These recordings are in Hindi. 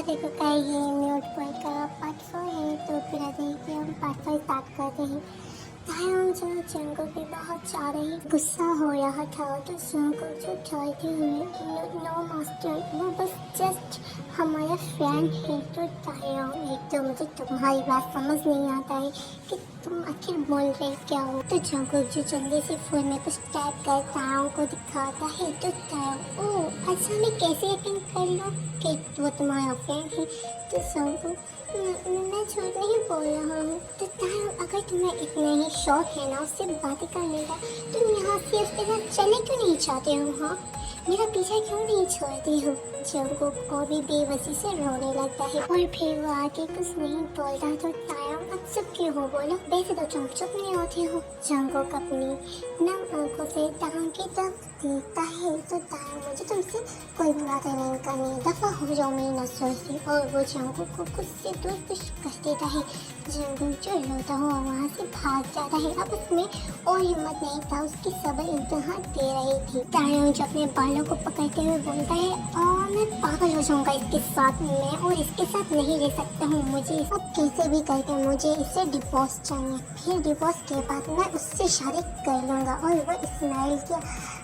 देखो क्या ये म्यूट पॉइंट का पार्ट 4 है, तो फिर आ जाइए कि हम पार्ट 5 स्टार्ट करते हैं। तायम जो जंगल पे बहुत ज़्यादा ही गुस्सा हो रहा था, तो जंगल जो चाहते हुए नो मास्टर, वो बस जस्ट हमारा फ्रेंड है। तो तायम, एक तो मुझे तुम्हारी बात समझ नहीं आता है कि तुम आखिर बोल रहे क्या हो। तो जंगल जो जल्दी से फोन में कुछ टाइप कर तायम को दिखाता है, तो तायम ओ अच्छा मैं कैसे यकीन कर लूँ कि वो तुम्हारा फ्रेंड है। तो जंगल मैं झूठ नहीं बोल रहा हूँ। तो तायम, अगर तुम्हें इतना ही शौक है ना उससे बातें करने का, तुम यहाँ से उसके साथ चले क्यों नहीं चाहते हो? हाँ, मेरा पीछा क्यों नहीं छोड़ते हो? जंगकुक और भी बेबसी से रोने लगता है और फिर वो आगे कुछ नहीं बोलता। तो तायम, अब चुप क्यों हो? बोलो, वैसे तो तुम चुप नहीं होते हो। जंगकुक अपनी नम आंखों से तायम की तरफ देखता है। तो तायम, मुझे तुमसे कोई बातें नहीं करनी, दफा हो जाओ मेरी नजरों से। और वो जंगकुक को खुद से दूर कुछ कर देता है। जंगकुक जो रोता हुआ वहाँ से भाग जाता है। अब उसमें और हिम्मत नहीं था, उसकी सब्र इंतहा दे रही थी। तायम जो अपने बालों को पकड़ते हुए बोलता है, और मैं पागल हो जाऊंगा इसके साथ में, और इसके साथ नहीं रह सकता हूँ। मुझे अब कैसे भी करके मुझे इससे डिवोर्स चाहिए, फिर डिवोर्स के बाद मैं उससे शादी कर लूँगा। और वो स्माइल किया,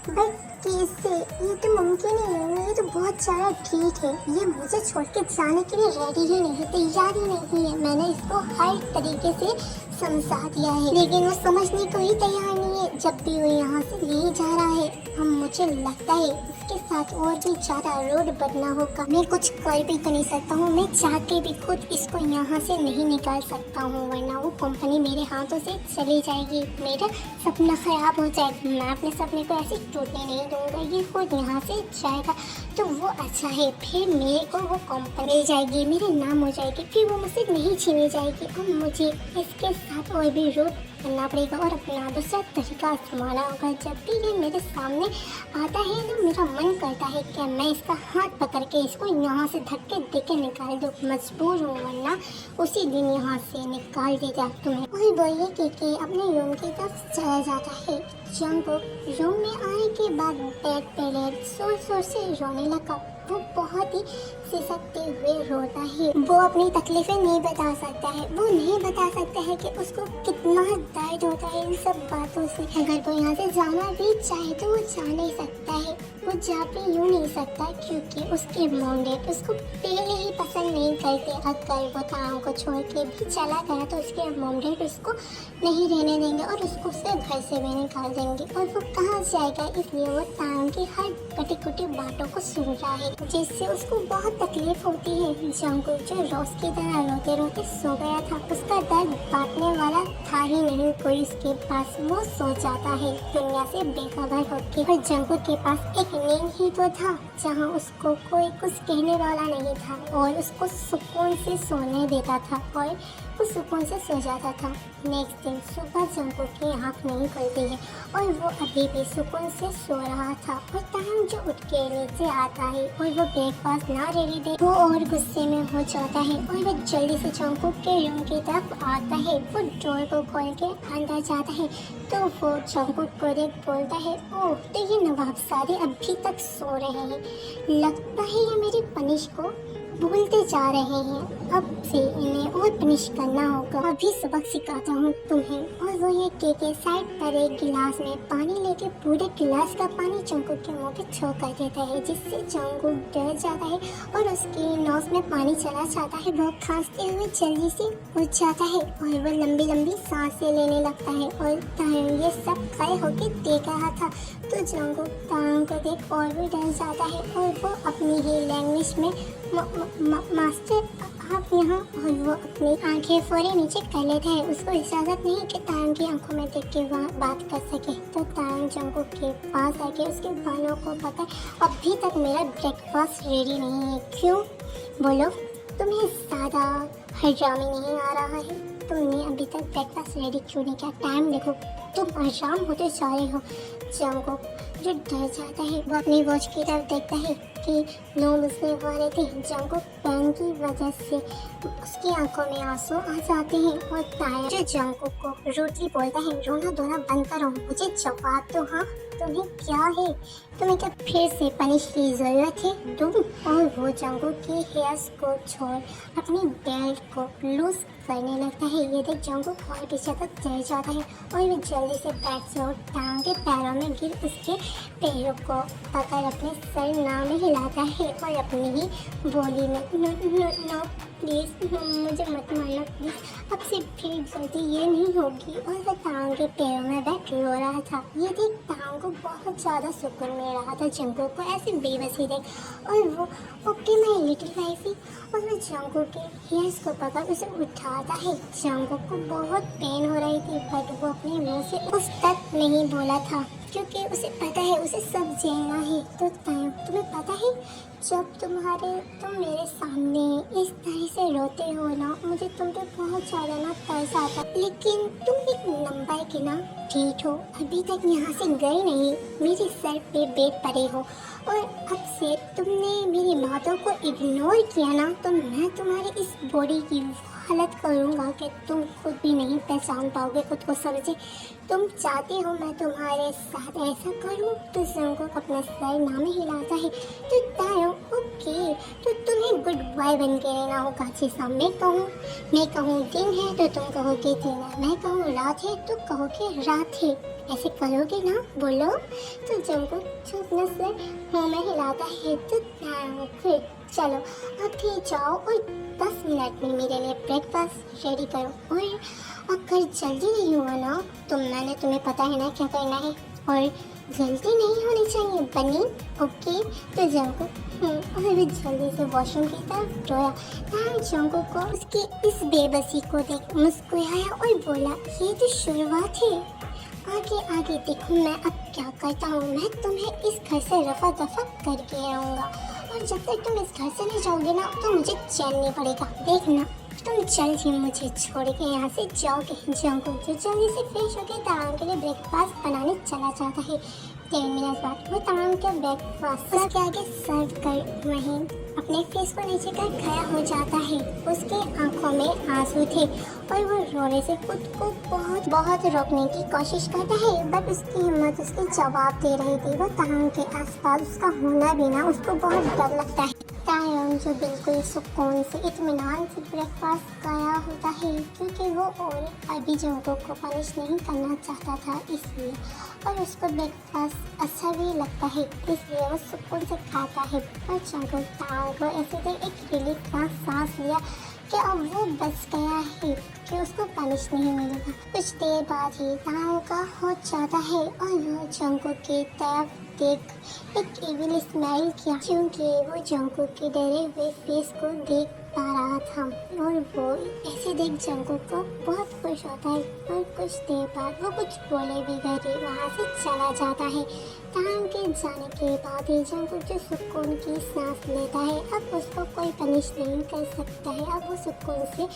बट कैसे? ये तो मुमकिन ही नहीं है, ये तो बहुत सारा ठीक है। ये मुझे छोड़ के जाने के लिए रेडी ही नहीं है, तैयार ही नहीं है। मैंने इसको हर तरीके से समझा दिया है, लेकिन वो समझने को ही तैयार नहीं है। जब भी वो यहाँ से ले जा रहा है, हम मुझे लगता है इसके साथ और भी ज़्यादा रोड बनना होगा। मैं कुछ कर भी तो नहीं सकता हूँ, मैं चाह के भी खुद इसको यहाँ से नहीं निकाल सकता हूँ, वरना वो कंपनी मेरे हाथों से चली जाएगी, मेरा सपना खराब हो जाएगा। मैं अपने सपने को ऐसे टूटने नहीं दूंगा, ये खुद यहाँ से जाएगा तो वो अच्छा है। फिर मेरे को वो कंपनी मिल जाएगी, मेरे नाम हो जाएगी, फिर वो मुझसे नहीं छीनी जाएगी। और मुझे इसके साथ और भी रोड करना पड़ेगा और अपना दूसरा तरीका आजमाना होगा। जब भी ये मेरे सामने आता है तो मेरा मन करता है कि मैं इसका हाथ पकड़ के इसको यहाँ से धक्के दे के निकाल दूँ। मजबूर हूँ, वरना उसी दिन यहाँ से निकाल देगा तुम्हें। वही बोलिए कि अपने रूम की तरफ चला जाता है। जंगकुक रूम में आने के बाद बेड पे लेट जोर जोर से रोने लगा। वो बहुत ही सिसकते हुए रोता है। वो अपनी तकलीफें नहीं बता सकता है, वो नहीं बता सकता है कि उसको कितना दर्द होता है इन सब बातों से। अगर वो यहाँ से जाना भी चाहे तो वो जा नहीं सकता है, वो जा भी यूँ नहीं सकता, क्योंकि उसके मॉम डैड उसको पहले ही पसंद नहीं करते। अगर वो तायम को छोड़ के भी चला गया तो उसके मॉम डैड उसको नहीं रहने देंगे और उसको उसके घर से भी निकाल देंगे। और वो कहाँ जाएगा? इसलिए वो तायम की हर कटी कुटी बातों को सुन रहा है, जिससे उसको बहुत तकलीफ होती है। जंगकुक जो रोज की तरह रोते रोते सो गया था, उसका दर्द बांटने वाला था ही नहीं कोई उसके पास। वो सो जाता है दुनिया से बेखबर होकर। और जंगकुक के पास एक नींद ही तो था जहाँ उसको कोई कुछ कहने वाला नहीं था और उसको सुकून से सोने देता था और वो सुकून से सो जाता था। नेक्स्ट दिन सुबह जंगकुक की आँख नहीं खुलती है और वो अभी भी सुकून से सो रहा था। और तायम जो उठ के नीचे आता है और वो ब्रेकफास्ट ना रेडी दे, वो और गुस्से में हो जाता है और वो जल्दी से जंगकुक के रूम की तरफ आता है। वो डोर को खोल के अंदर जाता है तो वो जंगकुक को देख बोलता है, ओह तो ये नवाबजादे अभी तक सो रहे हैं, लगता है ये मेरी पनिश को भूलते जा रहे हैं। अब से इन्हें और पनिश करना होगा, अभी सबक सिखाता हूँ तुम्हें। और वो ये के साइड पर एक गिलास में पानी लेके पूरे गिलास का पानी जंगकुक के मुंह पे छोड़ कर देता है, जिससे जंगकुक डर जाता है और उसकी नोज में पानी चला जाता है। वो खांसते हुए जल्दी से उठ जाता है और वो लंबी लंबी सांसें लेने लगता है। और तायम ये सब खड़े होके देख रहा था, तो जंगकुक तायम को देख और भी डर जाता है और वो अपनी ही लैंग्वेज में मास्टर आप यहाँ, और वो अपनी आंखें फोड़े नीचे कर लेते हैं। उसको इजाज़त नहीं कि तायम की आंखों में देख के वहाँ बात कर सके। तो तायम जंगकुक के पास आके उसके बालों को पकड़, अभी तक मेरा ब्रेकफास्ट रेडी नहीं है, क्यों? बोलो, तुम्हें ज़्यादा हजामी नहीं आ रहा है? तुमने अभी तक ब्रेकफास्ट रेडी क्यों नहीं किया? टाइम देखो, तुम आराम होते जा रहे हो। जंगकुक जो डर जाता है, वो अपनी वॉच की तरफ देखता है कि 9 बजने वाले थे। जंगकुक पेन की वजह से उसकी आंखों में आंसू आ जाते हैं और तायम जो जंगकुक को रूडली बोलता है, रोना धोना बंद करो, मुझे जवाब दो। हाँ, तुम्हें क्या है? तुम्हें क्या फिर से पनिश की जरूरत है? तुम और वो जंगकुक के हेयर्स को छोड़ अपनी बेल्ट को लूज करने लगता है। ये देख जंगकुक और पीछे तक चढ़ जाता है और वो जल्दी से बैठ से और टांग के पैरों में गिर उसके पैरों को पकड़ अपने सर नाम में हिलाता है और अपनी ही बोली में नो प्लीज़ मुझे मत मारना प्लीज़, अब से फिर गलती ये नहीं होगी। और वह टांग के पैरों में बैठ रो रहा था। ये देख टांग को बहुत ज़्यादा सुकून मिल रहा था जंगकुक को ऐसे बेबसी देख। और वो ओके माय लिटिल वाइफी, और वो जंगकुक के हेयर्स को पकड़ उसे उठाता है। जंगकुक को बहुत पेन हो रही थी बट वो अपने मुंह से उस तक नहीं बोला था क्योंकि उसे पता है उसे सब झेलना है। तो तुम्हें पता है जब तुम मेरे सामने इस तरह से रोते हो ना, मुझे तुम पे बहुत ज़्यादा ना तरस आता, लेकिन तुम एक नंबर के ना ठीक हो, अभी तक यहाँ से गए नहीं, मेरे सर पे बैठ पड़े हो और अब से तुमने मेरी बातों को इग्नोर किया ना तो मैं तुम्हारी इस बॉडी की हालत करूँगा कि तुम खुद भी नहीं पहचान पाओगे खुद को। समझे? तुम चाहते हो मैं तुम्हारे साथ ऐसा करूँ? तो जंगकुक अपना सर ना में हिलाता है। तो तायो ओके, तो तुम्हें गुड बाय बन के रहना होगा। जैसा मैं कहूँ दिन है तो तुम कहोगे दिन है, मैं कहूँ रात है तो कहोगे रात है, ऐसे करोगे ना? बोलो। तो जंगकुक जो अपना सर मुँह में हिलाता है। तो तायो फिर चलो अब ठीक जाओ और 10 मिनट में मेरे लिए ब्रेकफास्ट रेडी करो, और अगर जल्दी नहीं हुआ ना तो मैंने तुम्हें पता है ना क्या करना है, और गलती नहीं होनी चाहिए बनी। ओके? तो जंगकुक और वे जल्दी से वॉशरूम की तरफ दौड़ा। जंगकुक को उसकी इस बेबसी को देख मुस्कुराया और बोला ये तो शुरुआत है, आगे आगे देखो मैं अब क्या करता हूँ। मैं तुम्हें इस घर से रफा दफा करके रहूँगा और जब तक तुम इस घर से नहीं जाओगे ना तो मुझे चैन नहीं पड़ेगा। देखना तुम जल्द ही मुझे छोड़ के यहाँ से जाओगे। जंगकुक जो जल्दी से फ्रेश होकर तांग के लिए ब्रेकफास्ट बनाने चला जाता है। 10 मिनट बाद वो तांग के ब्रेकफास्ट उसके आगे सर्व कर वहीं अपने फेस को नीचे कर खड़ा हो जाता है। उसके आंखों में आंसू थे और वो रोने से खुद को बहुत बहुत रोकने की कोशिश करता है बट उसकी हिम्मत उसके जवाब दे रही थी। वो तांग के आसपास उसका होना भी ना उसको बहुत डर लगता है। तायंग जो बिल्कुल सुकून से इत्मीनान से ब्रेकफास्ट खाया होता है क्योंकि वो और अभी जंगकुक को पनिश नहीं करना चाहता था इसलिए, और उसको ब्रेकफास्ट अच्छा भी लगता है इसलिए वो सुकून से खाता है। और जंगकुक तायंग को ऐसे देख एक रिलीफ का सांस लिया कि अब वो बच गया है कि उसको पनिश नहीं मिलेगा। कुछ देर बाद ही तायंग का हो जाता है और वो जंगकुक की तरफ देख एक इविल स्माइल किया क्योंकि वो जंगकुक के डरे हुए फेस को देख पा रहा था, और वो ऐसे देख जंगकुक को बहुत खुश होता है। और कुछ देर बाद वो कुछ बोले बगैर वहाँ से चला जाता है। तांग के जाने के बाद ही जंगकुक जो सुकून की सांस लेता है, अब उसको कोई पनिश नहीं कर सकता है, अब वो सुकून से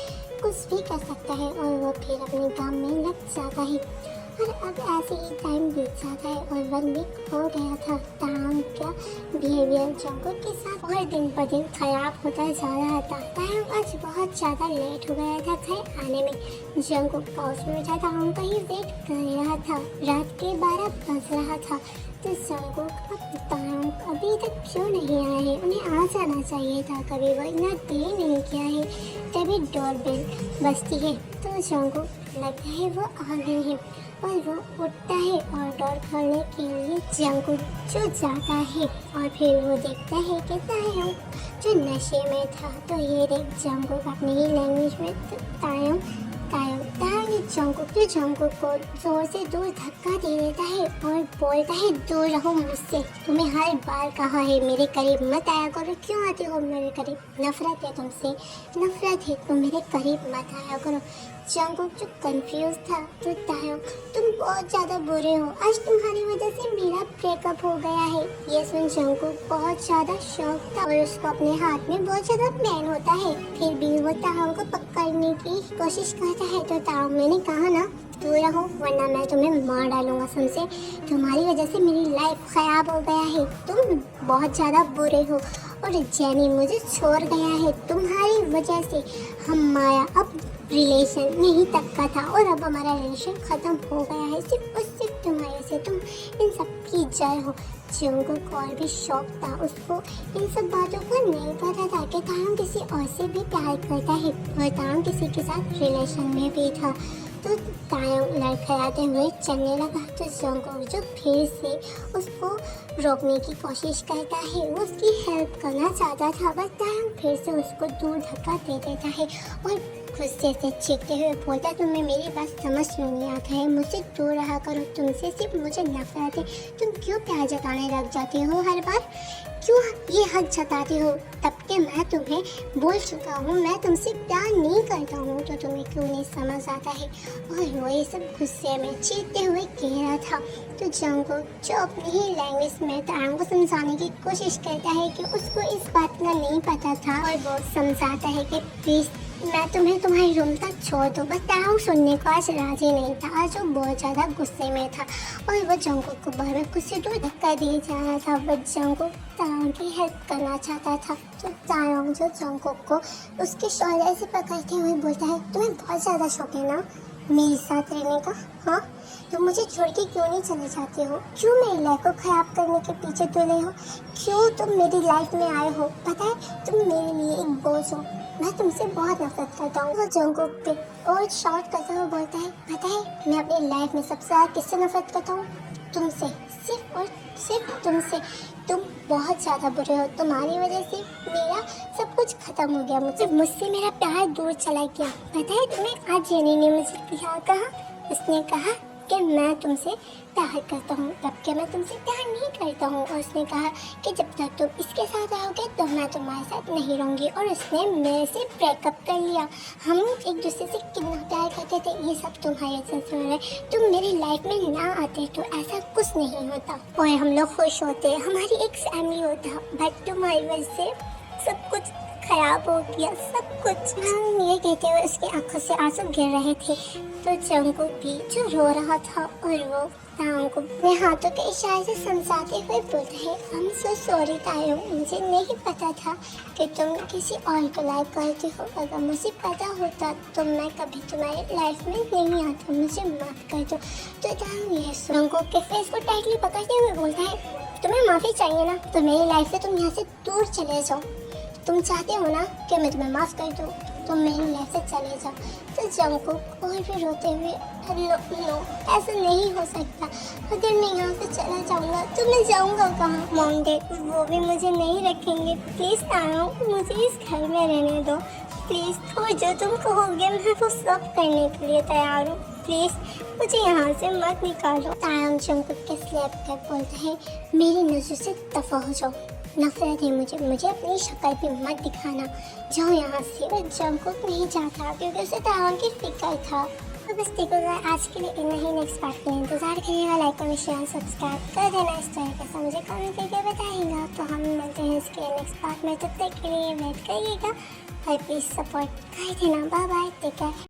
कुछ भी कर सकता है और वो फिर अपने काम में लग जाता है। और अब ऐसे ही टाइम बीत जाता है और 1 वीक हो गया था। तांग का बिहेवियर जंगकुक के साथ और दिन पर दिन खराब होता जा रहा था। तांग आज बहुत ज़्यादा लेट हो गया था घर आने में। जंगकुक पाउच में बैठा तांग का ही वेट कर रहा था। रात के 12 बज रहा था। तो जंगकुक अब तांग अभी तक क्यों नहीं आए हैं, उन्हें आ जाना चाहिए था, कभी वो इतना देर नहीं किया है। तभी डोरबेल बजती है तो जंगकुक लगता है वो आ गए हैं और वो उठता है और डोर खोलने के लिए जंगकुक जो जाता है और फिर वो देखता है कि तायंग जो नशे में था। तो ये देख जंगकुक अपनी ही लैंग्वेज में तायंग जंगकुक जो जंगकुक को जोर से दूर धक्का दे देता है और बोलता है दूर रहो मुझसे, तुम्हें हर बार कहा है मेरे करीब मत आया करो, क्यों आते हो मेरे करीब, नफरत है तुमसे, नफरत है तो मेरे करीब मत आया करो। जंगकुक जो कंफ्यूज था। तो तायंग तुम बहुत ज़्यादा बुरे हो, आज तुम्हारी वजह से मेरा ब्रेकअप हो गया है। ये सुन जंगकुक बहुत ज़्यादा शौक था और उसको अपने हाथ में बहुत ज़्यादा पेन होता है, फिर भी वो तायंग को पकड़ने की कोशिश करता है। तो तायंग मैंने कहा ना दूर रहो वरना मैं तुम्हें मार डालूंगा, समझे, तुम्हारी वजह से मेरी लाइफ ख़राब हो गया है, तुम बहुत ज़्यादा बुरे हो और जेनी मुझे छोड़ गया है, तुम्हारी वजह से हमारा अब रिलेशन नहीं तक का था और अब हमारा रिलेशन ख़त्म हो गया है सिर्फ और सिर्फ तुम्हारी से। से तुम इन सब की जड़ हो। जंगकुक को और भी शौक था, उसको इन सब बातों का नहीं पता था कि तायंग किसी और से भी प्यार करता है और तायंग किसी के साथ रिलेशन में भी था। तो तायंग लड़खड़ाते हुए चलने लगा तो जंगकुक जो फिर से उसको रोकने की कोशिश करता है, वो उसकी हेल्प करना चाहता था, बस तायंग फिर से उसको दूर धक्का दे देता है और गुस्से से चीखते हुए बोलता, तुम्हें मेरी बात समझ क्यों नहीं आता है? मुझसे दूर रहा करो, तुमसे सिर्फ मुझे नफरत है। तुम क्यों प्यार जताने लग जाते हो हर बार? क्यों ये हद जताते हो? तब के मैं तुम्हें बोल चुका हूँ मैं तुमसे प्यार नहीं करता हूँ, तो तुम्हें क्यों नहीं समझ आता है? और वो ये सब गुस्से में चीखते हुए कह रहा था। तो जंगकुक जो अपनी ही लैंग्वेज में तायंग को समझाने की कोशिश करता है कि उसको इस बात का नहीं पता था और वो समझाता है कि प्लीज मैं तुम्हें तुम्हारे रूम तक छोड़ दूँ, बस तायंग सुनने को आज राजी नहीं था, आज वो बहुत ज़्यादा गुस्से में था और वो जंगकुक को बार बार गुस्से दूर धक्का दिए जा रहा था। बट जंगकुक तायंग की हेल्प करना चाहता था। तो तायंग जो जंगकुक को उसके शोल्डर से पकड़ते हुए बोलता है, तुम्हें बहुत ज़्यादा शौक है ना मेरे साथ रहने का? हाँ, तुम मुझे छोड़ के क्यों नहीं चले जाते हो? क्यों मेरी लाइफ को ख़राब करने के पीछे तुले हो? क्यों तुम मेरी लाइफ में आए हो? पता है तुम मेरे लिए एक बोझ हो, मैं तुमसे बहुत नफरत करता हूँ। वो जंगकुक पे और शॉर्ट करता हुआ बोलता है, पता है मैं अपनी लाइफ में सबसे ज़्यादा किससे नफरत करता हूँ? तुमसे, सिर्फ और सिर्फ तुमसे। तुम बहुत ज़्यादा बुरे हो, तुम्हारी वजह से मेरा सब कुछ खत्म हो गया, मुझसे मेरा प्यार दूर चला गया। पता है तुम्हें आज जेनी ने मुझे क्या कहा? उसने कहा कि मैं तुमसे प्यार करता हूँ, जबकि मैं तुमसे प्यार नहीं करता हूँ। और उसने कहा कि जब तक तुम इसके साथ रहोगे तो मैं तुम्हारे साथ नहीं रहूँगी। और उसने मेरे से ब्रेकअप कर लिया। हम एक दूसरे से कितना प्यार करते थे, ये सब तुम्हारी वजह से हो रहा है। तुम मेरी लाइफ में ना आते तो ऐसा कुछ नहीं होता और हम लोग खुश होते, हमारी एक फैमिली होता। बट तुम्हारी वजह से सब कुछ खराब हो गया, सब कुछ। हम ये कहते हुए उसकी आंखों से आंसू गिर रहे थे। तो जंगकुक भी जो रो रहा था और वो तायंग को अपने हाथों के इशारे से समझाते हुए बोलता है, I am so sorry Tayang, मुझे नहीं पता था कि तुम किसी और को लाइक करती हो। अगर मुझे पता होता तो मैं कभी तुम्हारी लाइफ में नहीं आता, मुझे माफ कर दो। तो तायंग ये जंगकुक के फेस को टाइटली पकड़ते हुए बोलता है, तुम्हें माफ़ी चाहिए ना तो मेरी लाइफ से तुम यहाँ से दूर चले जाओ। तुम चाहते हो ना कि मैं तुम्हें माफ़ कर दूँ, तुम मेरी लाइफ से चले जाओ। तो जंगकुक और भी रोते हुए, नो ऐसा नहीं हो सकता, अगर मैं यहाँ से चला जाऊँगा तो मैं जाऊँगा कहाँ? मॉम डैड वो भी मुझे नहीं रखेंगे, प्लीज़ तायंग मुझे इस घर में रहने दो प्लीज़। और जो तुम कहोगे मैं वो सब करने के लिए तैयार हूँ, प्लीज़ मुझे यहाँ से मत निकालो। तायंग जंगकुक के स्लैप कर बोलता है, मेरी नज़र से दफ़ा हो जाओ, नफरत है मुझे अपनी शक्ल पे मत दिखाना, जाओ यहाँ से। और जंगकुक नहीं चाहता क्योंकि उसे तायंग की फिक्र था। तो बस देखो आज के लिए इतना ही, नेक्स्ट पार्ट के लिए इंतजार करिएगा, लाइक और शेयर सब्सक्राइब कर देना। इस तरह कैसा मुझे कमेंट करके बताइएगा। तो हम मिलते हैं इसके नेक्स्ट पार्ट में, तब तक के लिए वेट करिएगा और प्लीज़ सपोर्ट कर देना। Bye bye, take care.